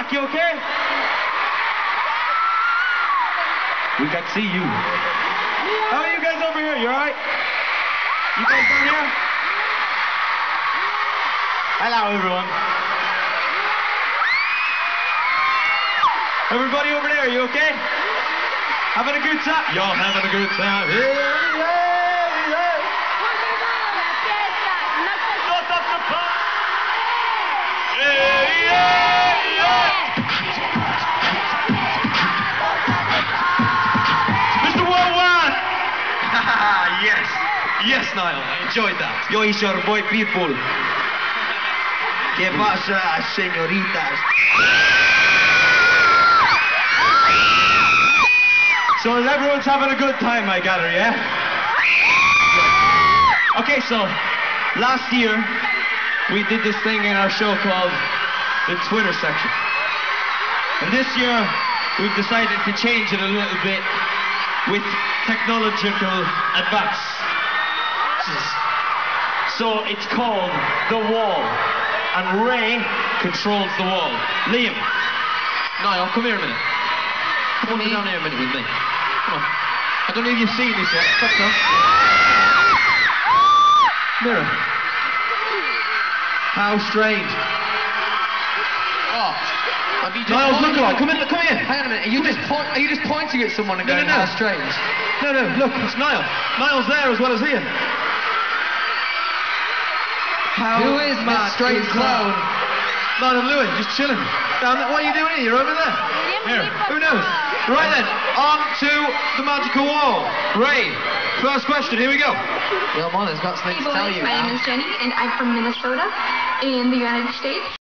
back, you okay? We can see you. How are you guys over here? You alright? You guys down here? Hello, everyone. Everybody over there, you okay? Having a good time? Y'all having a good time? Yeah, yeah, yeah. Not up the pub. Yeah, yeah, yeah. Mr. Worldwide. Yes. Yes, Niall. I enjoyed that. Yo, it's your boy people. ¿Qué pasa, señoritas? So everyone's having a good time, I gather, yeah? Okay, so last year we did this thing in our show called the Twitter section. And this year we've decided to change it a little bit with technological advance. So it's called The Wall. And Ray controls the wall. Liam. Niall, come here a minute. Come on down here a minute with me. Come on. I don't know if you've seen this yet. Stop now. Mirror. How strange. Oh. Niall's lookalike. Come here. Hang on a minute. Are you just pointing at someone and going, how strange? No, look, it's Niall. Niall's there as well as Ian. Who is that strange clown? Niall and Louis, just chilling. Down there. What are you doing here? You're over there. Here. Who knows? Right then, on to the magical wall. Ray, first question, here we go. Well, Mother's got something to tell you. My name is Jenny, and I'm from Minnesota in the United States.